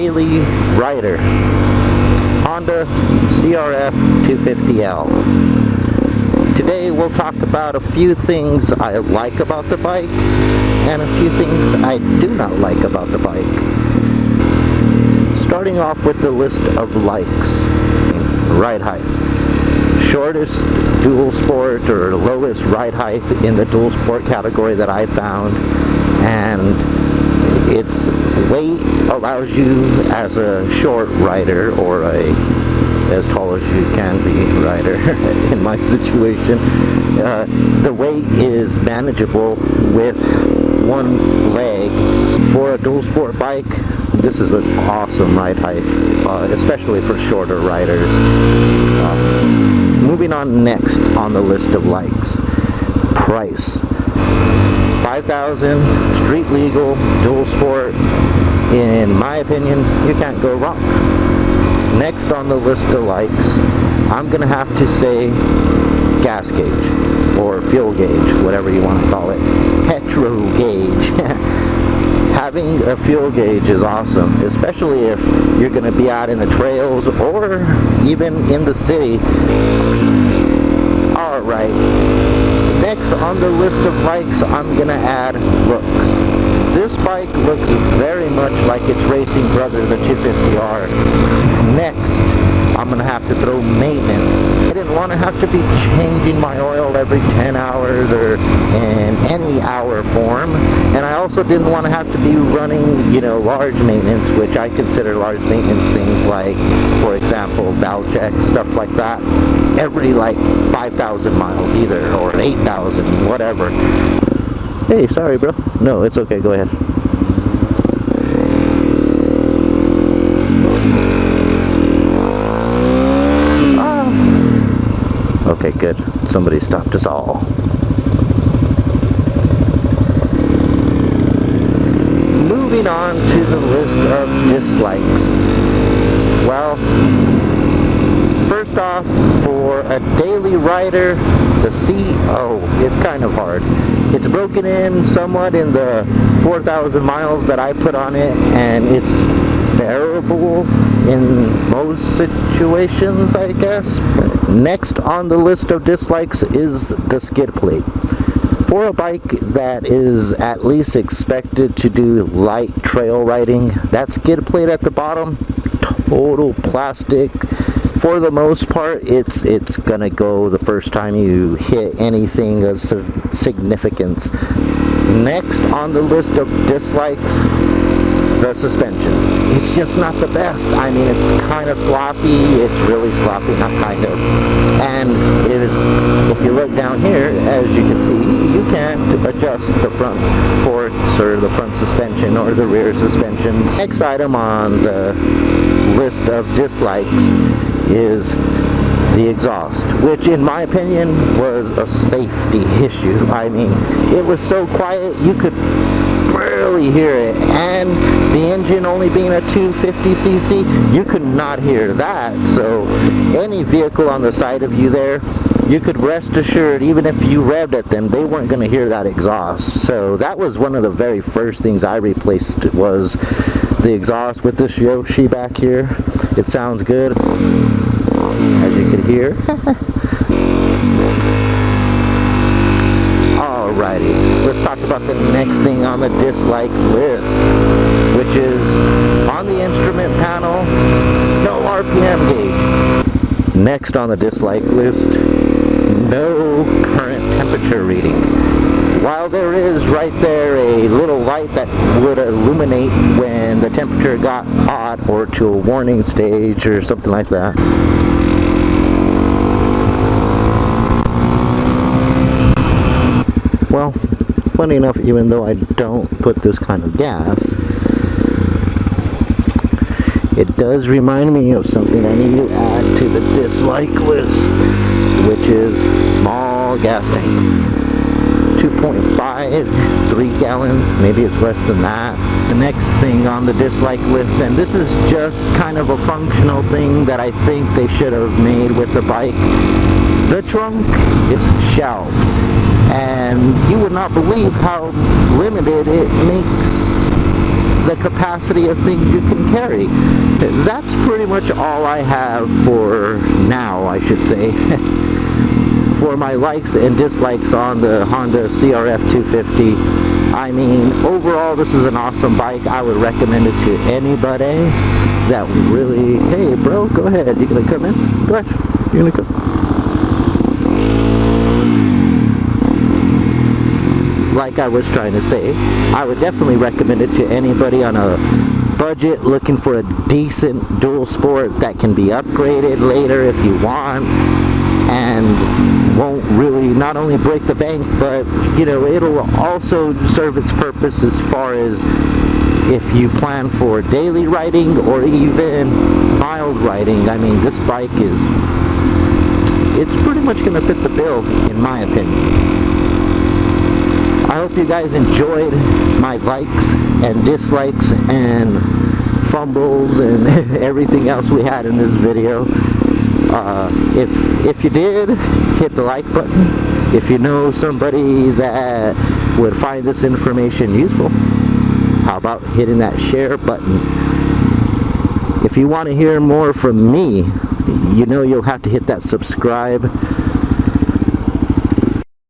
daily rider, Honda CRF 250L. Today we'll talk about a few things I like about the bike and a few things I do not like about the bike. Starting off with the list of likes. Ride height. Shortest dual sport or lowest ride height in the dual sport category that I found, and its weight allows you as a short rider or a as tall as you can be rider in my situation, the weight is manageable with one leg. For a dual sport bike, this is an awesome ride height, especially for shorter riders. Moving on next on the list of likes, price. $5,000, street legal, dual sport. In my opinion, you can't go wrong. Next on the list of likes, I'm gonna have to say gas gauge or fuel gauge, whatever you want to call it. Petro gauge. Having a fuel gauge is awesome, especially if you're gonna be out in the trails or even in the city. Alright, next on the list of likes, I'm gonna add looks. This bike looks very much like its racing brother, the 250R. Next, I'm gonna have to throw maintenance. I didn't want to have to be changing my oil every 10 hours or in any hour form, and I also didn't want to have to be running, large maintenance, which I consider large maintenance things like, for example, valve checks, stuff like that, every like 5,000 miles either, or 8,000, whatever. Hey, sorry bro. No, it's okay, go ahead. Okay, good. Somebody stopped us all. Moving on to the list of dislikes. Well, first off, for a daily rider, the it's kind of hard. It's broken in somewhat in the 4,000 miles that I put on it, and it's bearable in most situations, I guess. Next on the list of dislikes is the skid plate. For a bike that is at least expected to do light trail riding, that skid plate at the bottom, total plastic. For the most part, it's gonna go the first time you hit anything of significance. Next on the list of dislikes, the suspension. It's just not the best. I mean, it's kind of sloppy. It's really sloppy, not kind of. And if you look down here, as you can see, you can't adjust the front forks or the front suspension or the rear suspension. Next item on the list of dislikes is the exhaust, which in my opinion was a safety issue. I mean, it was so quiet you could barely hear it, and the engine only being a 250cc, you could not hear that. So any vehicle on the side of you there, you could rest assured, even if you revved at them, they weren't going to hear that exhaust. So that was one of the very first things I replaced, was the exhaust with this Yoshi back here. It sounds good, as you could hear. Alrighty, let's talk about the next thing on the dislike list, which is on the instrument panel, no RPM gauge. Next on the dislike list, no current temperature reading. While there is right there a little light that would illuminate when the temperature got hot or to a warning stage or something like that. Well, funny enough, even though I don't put this kind of gas, it does remind me of something I need to add to the dislike list, which is small gas tank. 2.5, 3 gallons, maybe it's less than that. The next thing on the dislike list, and this is just kind of a functional thing that I think they should have made with the bike, the trunk is shelved, and you would not believe how limited it makes the capacity of things you can carry. That's pretty much all I have for now, I should say, for my likes and dislikes on the Honda CRF 250. I mean, overall, this is an awesome bike. I would recommend it to anybody that really... Hey, bro, go ahead. You gonna come in? Go ahead. You gonna come? Like I was trying to say, I would definitely recommend it to anybody on a budget looking for a decent dual sport that can be upgraded later if you want, and won't really not only break the bank, but you know, it'll also serve its purpose as far as if you plan for daily riding or even mild riding. I mean, this bike it's pretty much going to fit the bill, in my opinion. I hope you guys enjoyed my likes and dislikes and fumbles and everything else we had in this video. If you did, hit the like button. If you know somebody that would find this information useful, how about hitting that share button? If you want to hear more from me, you know you'll have to hit that subscribe